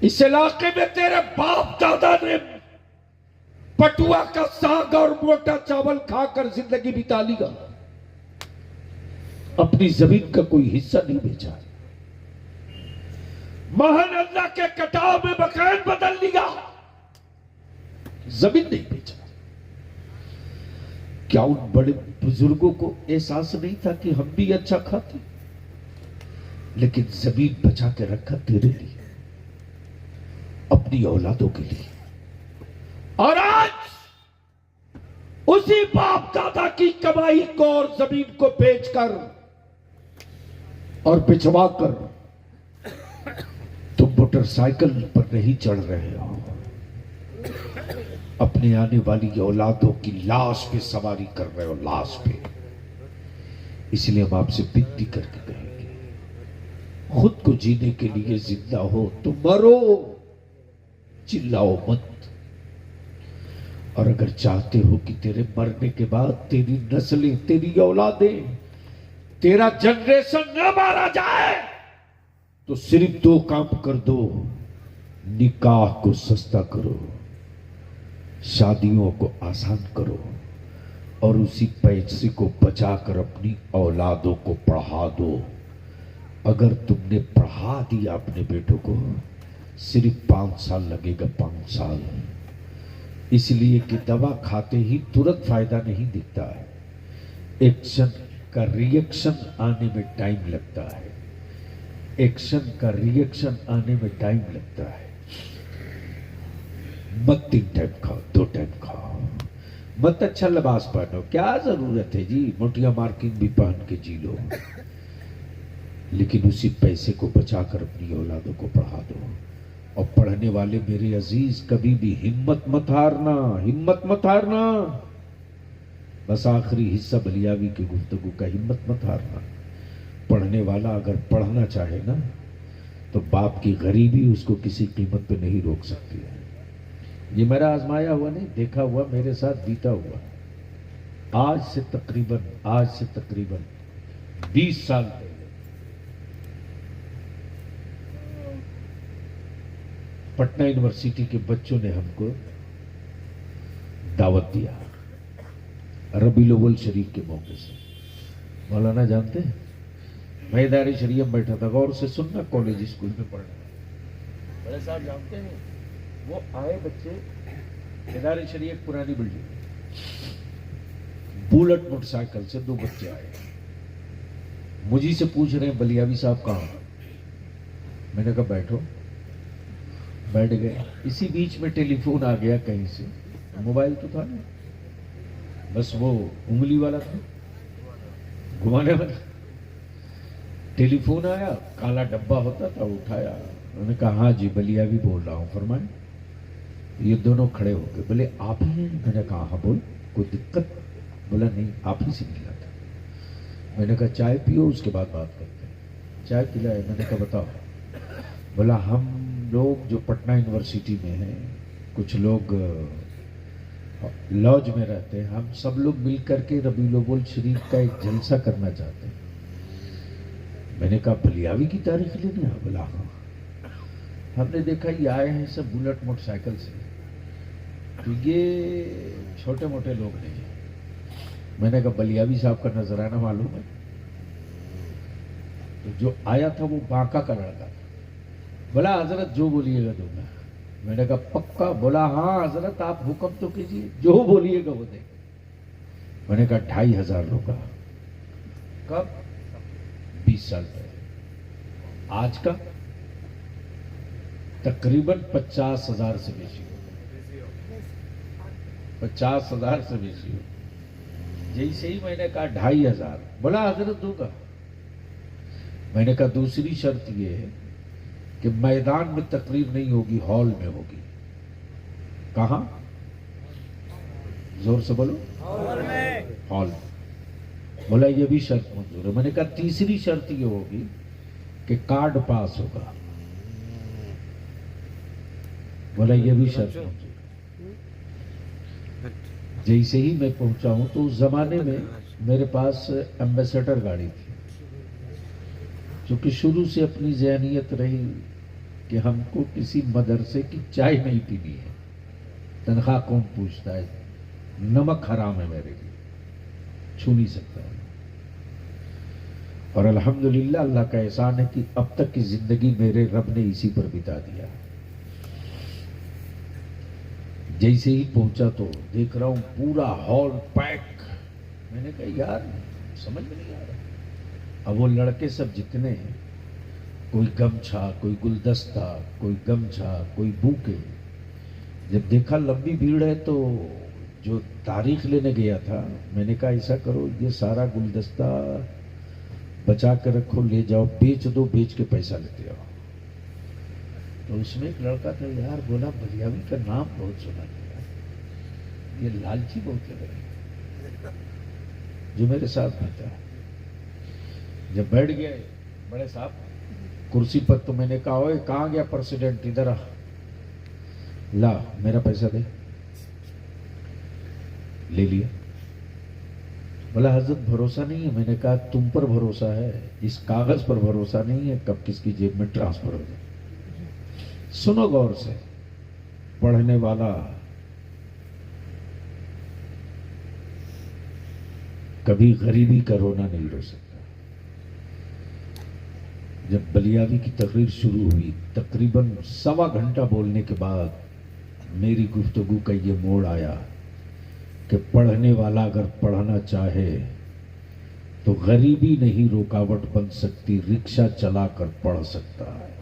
اس علاقے میں تیرے باپ دادا نے پٹوا کا ساگ اور موٹا چاول کھا کر زندگی بتا لیا، اپنی زمین کا کوئی حصہ نہیں بیچا، مہان اللہ کے کٹاؤ میں مکان بدل لیا، زمین نہیں بیچا۔ کیا ان بڑے بزرگوں کو احساس نہیں تھا کہ ہم بھی اچھا کھاتے، لیکن زمین بچا کے رکھا تیرے لیے، اپنی اولادوں کے لیے، اور آج اسی باپ دادا کی کمائی کو اور زمین کو بیچ کر اور بچوا کر تم موٹر سائیکل پر نہیں چڑھ رہے ہو، اپنے آنے والی اولادوں کی لاش پہ سواری کر رہے ہو، لاش پہ۔ اس لیے ہم آپ سے بنتی کر کے کہیں گے، خود کو جینے کے لیے زندہ ہو تو مرو، چلاؤ مت۔ اور اگر چاہتے ہو کہ تیرے مرنے کے بعد تیری نسلیں، تیری اولادیں، تیرا جنریشن نہ مارا جائے تو صرف دو کام کر دو، نکاح کو سستا کرو، شادیوں کو آسان کرو، اور اسی پیسے کو بچا کر اپنی اولادوں کو پڑھا دو۔ اگر تم نے پڑھا دیا اپنے بیٹوں کو، صرف 5 سال لگے گا، 5 سال، اس لیے کہ دوا کھاتے ہی ترنت فائدہ نہیں دکھتا ہے، ایکشن کا ریئیکشن آنے میں ٹائم لگتا ہے، ایکشن کا ریئیکشن آنے میں ٹائم لگتا ہے۔ مت 3 ٹائم کھاؤ، 2 ٹائم کھاؤ، مت اچھا لباس پہنو، کیا ضرورت ہے جی، موٹیاں مارکنگ بھی پہن کے جی لو، لیکن اسی پیسے کو بچا کر اپنی اولادوں کو پڑھا دو۔ اور پڑھنے والے میرے عزیز، کبھی بھی ہمت مت ہارنا، ہمت مت ہارنا۔ بس آخری حصہ بلیاوی کی گفتگو کا، ہمت مت ہارنا۔ پڑھنے والا اگر پڑھنا چاہے نا تو باپ کی غریبی اس کو کسی قیمت پہ نہیں روک سکتی ہے۔ یہ میرا آزمایا ہوا نہیں، دیکھا ہوا، میرے ساتھ بیتا ہوا۔ آج سے تقریباً 20 سال پہلے پٹنہ یونیورسٹی کے بچوں نے ہم کو دعوت دیا ربیع الاول شریف کے موقع سے۔ مولانا جانتے ہیں، میں ادارے شریعت میں بیٹھا تھا، غور سے سننا، کالج اسکول میں پڑھنا، بڑے صاحب جانتے ہیں، وہ آئے بچے ادارے شریعت پرانی بلڈنگ، بولٹ موٹر سائیکل سے 2 بچے آئے، مجھے سے پوچھ رہے ہیں بلیاوی صاحب کہاں؟ میں نے کہا بیٹھو، بیٹھ گئے۔ اسی بیچ میں ٹیلی فون آ گیا کہیں سے، موبائل تو تھا نہیں، بس وہ انگلی والا تھا، گھمانے والا، ٹیلی فون آیا، کالا ڈبہ ہوتا تھا، اٹھایا، انہوں نے کہا ہاں جی بلیاوی بول رہا ہوں، فرمائیں۔ یہ دونوں کھڑے ہو گئے، بولے آپ ہی ہیں؟ میں نے کہا ہاں بول، کوئی دقت؟ بولا نہیں، آپ ہی سے ملا تھا۔ میں نے کہا چائے پیو، اس کے بعد بات کرتے ہیں۔ چائے پلائے، میں نے کہا بتاؤ؟ بولا ہم لوگ جو پٹنہ یونیورسٹی میں ہیں، کچھ لوگ لاج میں رہتے ہیں، ہم سب لوگ مل کر کے ربیع الاول شریف کا ایک جلسہ کرنا چاہتے ہیں۔ میں نے کہا بلیاوی کی تاریخ لینے؟ بولا ہاں، ہم نے دیکھا یہ آئے ہیں سب بلٹ موٹر سائیکل سے، تو یہ چھوٹے موٹے لوگ نہیں ہیں۔ میں نے کہا بلیاوی صاحب کا نذرانہ معلوم ہے؟ تو جو آیا تھا وہ بانکا کا لڑکا تھا، بولا حضرت جو بولیے گا دوں گا۔ میں نے کہا پکا؟ بولا ہاں حضرت آپ حکم تو کیجیے، جو بولیے گا وہ دے گا۔ میں نے کہا 2500 روپیہ۔ کب؟ 20 سال پہلے۔ آج کا تقریباً 50,000 سے بیشی ہو، 50,000 سے بیشی ہو۔ جیسے ہی میں نے کہا 2500، بولا حضرت دوں گا۔ میں نے کہا دوسری شرط یہ ہے کہ میدان میں تقریر نہیں ہوگی، ہال میں ہوگی۔ کہاں؟ زور سے بولو، ہال میں۔ بولا یہ بھی شرط منظور ہے۔ میں نے کہا تیسری شرط یہ ہوگی کہ کارڈ پاس ہوگا۔ بولا یہ بھی شرط منظور ہے۔ جیسے ہی میں پہنچا ہوں تو اس زمانے میں میرے پاس ایمبیسیڈر گاڑی تھی، چونکہ شروع سے اپنی ذہنیت رہی کہ ہم کو کسی مدرسے کی چائے نہیں پینی ہے، تنخواہ کون پوچھتا ہے، نمک حرام ہے میرے لیے، چھو نہیں سکتا ہے۔ اور الحمدللہ اللہ کا احسان ہے کہ اب تک کی زندگی میرے رب نے اسی پر بتا دیا۔ جیسے ہی پہنچا تو دیکھ رہا ہوں پورا ہال پیک، میں نے کہا یار سمجھ میں نہیں آ رہا۔ اب وہ لڑکے سب جتنے ہیں، کوئی گمچھا، کوئی گلدستہ، کوئی گمچھا، کوئی بوکے، جب دیکھا لمبی بھیڑ ہے تو جو تاریخ لینے گیا تھا میں نے کہا ایسا کرو یہ سارا گلدستہ بچا کے رکھو، لے جاؤ بیچ دو، بیچ کے پیسہ لیتے آؤ۔ تو اس میں ایک لڑکا تھا یار، بولا بلیاوی کا نام بہت سنا گیا، یہ لالچی بہت لگ رہے، جو میرے ساتھ بیٹھا۔ جب بیٹھ گئے بڑے صاحب کرسی پر تو میں نے کہا اوئے کہاں گیا پریزیڈنٹ، ادھر آ، لا میرا پیسہ دے، لے لیا۔ بولا حضرت بھروسہ نہیں ہے، میں نے کہا تم پر بھروسہ ہے، اس کاغذ پر بھروسہ نہیں ہے کب کس کی جیب میں ٹرانسفر ہو جائے۔ سنو غور سے، پڑھنے والا کبھی غریبی کا رونا نہیں رو سکتا۔ جب بلیاوی کی تقریر شروع ہوئی، تقریباً 1.25 گھنٹہ بولنے کے بعد میری گفتگو کا یہ موڑ آیا کہ پڑھنے والا اگر پڑھنا چاہے تو غریبی نہیں رکاوٹ بن سکتی، رکشہ چلا کر پڑھ سکتا ہے۔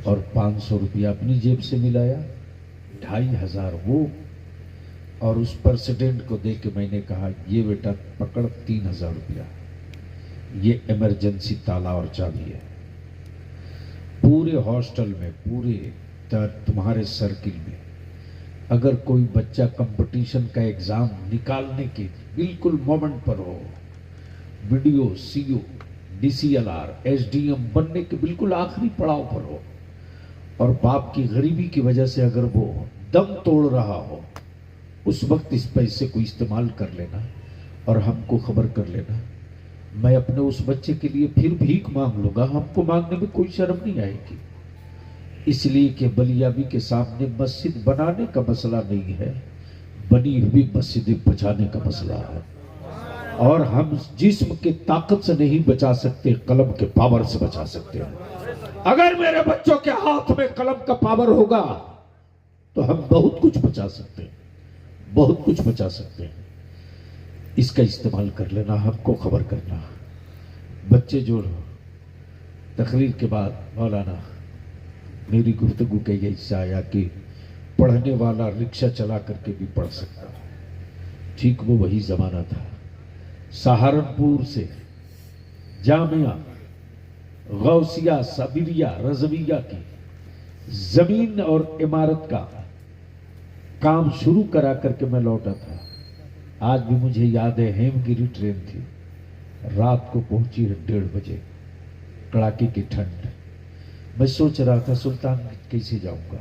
اور 500 روپیہ اپنی جیب سے ملایا، 2500 وہ، اور اس پریزیڈنٹ کو دے کے میں نے کہا یہ بیٹا پکڑ 3000 روپیہ، یہ ایمرجنسی تالا اور چابی ہے۔ پورے ہاسٹل میں، پورے تمہارے سرکل میں اگر کوئی بچہ کمپٹیشن کا ایگزام نکالنے کے بالکل مومنٹ پر ہو، video C O D C L R S D M بننے کے بالکل آخری پڑاؤ پر ہو، اور باپ کی غریبی کی وجہ سے اگر وہ دم توڑ رہا ہو، اس وقت اس پیسے کو استعمال کر لینا اور ہم کو خبر کر لینا۔ میں اپنے اس بچے کے لیے پھر بھیک مانگ لوں گا، ہم کو مانگنے میں کوئی شرم نہیں آئے گی، اس لیے کہ بلیاوی کے سامنے مسجد بنانے کا مسئلہ نہیں ہے، بنی ہوئی مسجدیں بچانے کا مسئلہ ہے۔ اور ہم جسم کی طاقت سے نہیں بچا سکتے، قلم کے پاور سے بچا سکتے ہیں۔ اگر میرے بچوں کے ہاتھ میں قلم کا پاور ہوگا تو ہم بہت کچھ بچا سکتے ہیں، بہت کچھ بچا سکتے ہیں۔ اس کا استعمال کر لینا، ہم کو خبر کرنا۔ بچے جو تقریر کے بعد مولانا میری گفتگو کا یہ حصہ آیا کہ پڑھنے والا رکشہ چلا کر کے بھی پڑھ سکتا ہے۔ ٹھیک وہ وہی زمانہ تھا، سہارنپور سے جامعہ غوثیہ صابریہ رضویہ کی زمین اور عمارت کا کام شروع کرا کر کے میں لوٹا تھا۔ آج بھی مجھے یاد ہے، ہیمگیری ٹرین تھی، رات کو پہنچی ہے 1:30 بجے، کڑاکے کی ٹھنڈ۔ میں سوچ رہا تھا سلطان کیسے جاؤں گا،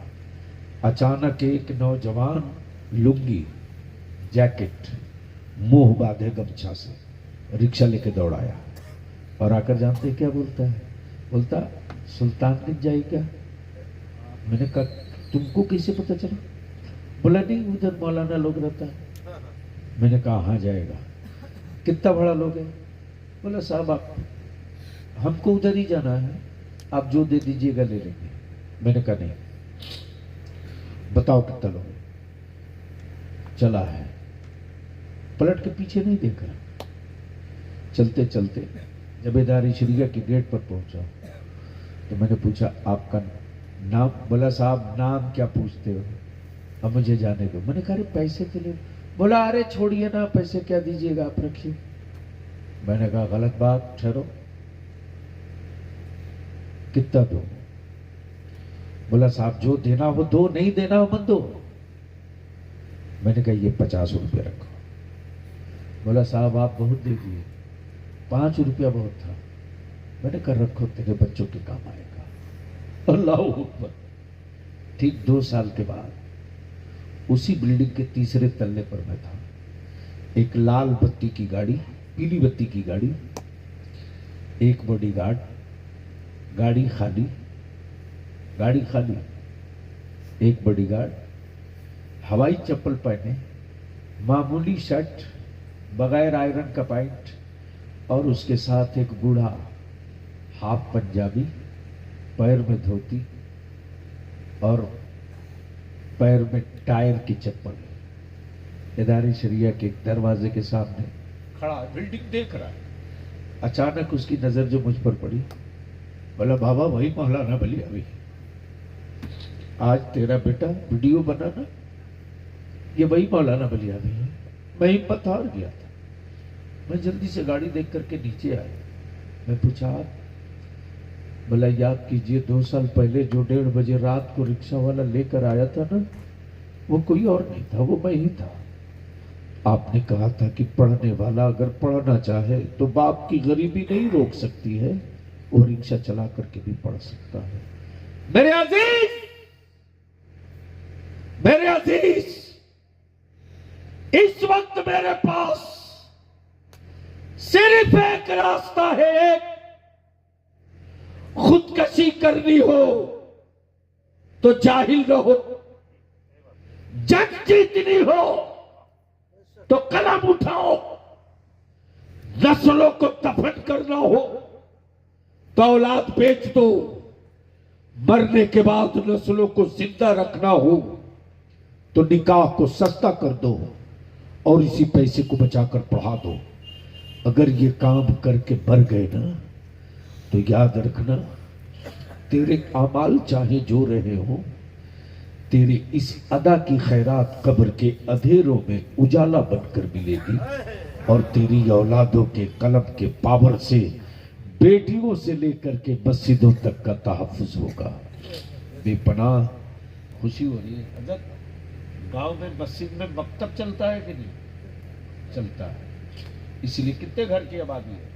اچانک ایک نوجوان لنگی جیکٹ منہ باندھے گمچھا سے رکشہ لے کے دوڑایا، اور آ کر جانتے کیا بولتا ہے؟ بولتا سلطان گنج جائے کیا؟ میں نے کہا تم کو کیسے پتہ چلا؟ بولا نہیں ادھر مولانا لوگ رہتا ہے۔ میں نے کہا ہاں جائے گا۔ کتنا بڑا لوگ ہے؟ بولا صاحب آپ ہم کو ادھر ہی جانا ہے، آپ جو دے دیجیے گا لے لیں گے۔ میں نے کہا نہیں، بتاؤ کتنا لوگ؟ چلا ہے، پلٹ کے پیچھے نہیں دیکھ رہا۔ چلتے چلتے جب ادارے شریعہ کی گیٹ پر پہنچا تو میں نے پوچھا آپ کا نام؟ بولا صاحب نام کیا پوچھتے ہو، اب مجھے جانے دو۔ میں نے کہا ارے پیسے کے لیے؟ بولا ارے چھوڑیے نا، پیسے کیا دیجیے گا آپ رکھیے۔ میں نے کہا غلط بات، ٹھہرو، کتنا دو؟ بولا صاحب جو دینا ہو دو، نہیں دینا ہو مت دو۔ میں نے کہا یہ 50 روپے رکھو۔ بولا صاحب آپ بہت دے دیے، 5 روپیہ بہت تھا۔ میں نے کہا رکھو، تیرے بچوں کے کام آئے گا۔ اللہ اکبر۔ ٹھیک 2 سال کے بعد اسی بلڈنگ کے 3 تلے پر میں تھا، ایک لال بتی کی گاڑی، پیلی بتی کی گاڑی ایک باڈی گارڈ، گاڑی خالی، گاڑی خالی، ایک باڈی گارڈ ہوائی چپل پہنے، معمولی شرٹ، بغیر آئرن کا پینٹ، اور اس کے ساتھ ایک بوڑھا ہاف پنجابی، پیر میں دھوتی اور پیر میں ٹائر کی چپل، ادارے شریعہ کے ایک دروازے کے سامنے کھڑا، بلڈنگ دیکھ رہا ہے۔ اچانک اس کی نظر جو مجھ پر پڑی، بولا بابا وہی مولانا بلی ابھی آج تیرا بیٹا ویڈیو بنانا، یہ وہی مولانا بلی ابھی ہے۔ میں ہمت ہار گیا تھا، میں جلدی سے گاڑی دیکھ کر کے نیچے آیا۔ میں پوچھا، بولا یاد کیجئے 2 سال پہلے جو 1:30 بجے رات کو رکشہ والا لے کر آیا تھا نا، وہ کوئی اور نہیں تھا، وہ میں ہی تھا۔ آپ نے کہا تھا کہ پڑھنے والا اگر پڑھنا چاہے تو باپ کی غریبی نہیں روک سکتی ہے، وہ رکشہ چلا کر کے بھی پڑھ سکتا ہے۔ میرے عزیز، میرے عزیز، اس وقت میرے پاس صرف ایک راستہ ہے، ایک خودکشی کرنی ہو تو جاہل رہو، جنگ جیتنی ہو تو قلم اٹھاؤ، نسلوں کو دفن کرنا ہو تو اولاد بیچ دو، مرنے کے بعد نسلوں کو زندہ رکھنا ہو تو نکاح کو سستا کر دو اور اسی پیسے کو بچا کر پڑھا دو۔ اگر یہ کام کر کے مر گئے نا تو یاد رکھنا، تیرے اعمال چاہے جو رہے ہوں، تیرے اس ادا کی خیرات قبر کے اندھیروں میں اجالا بن کر ملے گی، اور تیری اولادوں کے قلم کے پاور سے بیٹیوں سے لے کر کے مسجدوں تک کا تحفظ ہوگا۔ بے پناہ خوشی ہو رہی ہے۔ حضرت گاؤں میں مسجد میں مکتب چلتا ہے کہ نہیں چلتا ہے؟ اس لیے کتنے گھر کی آبادی ہے؟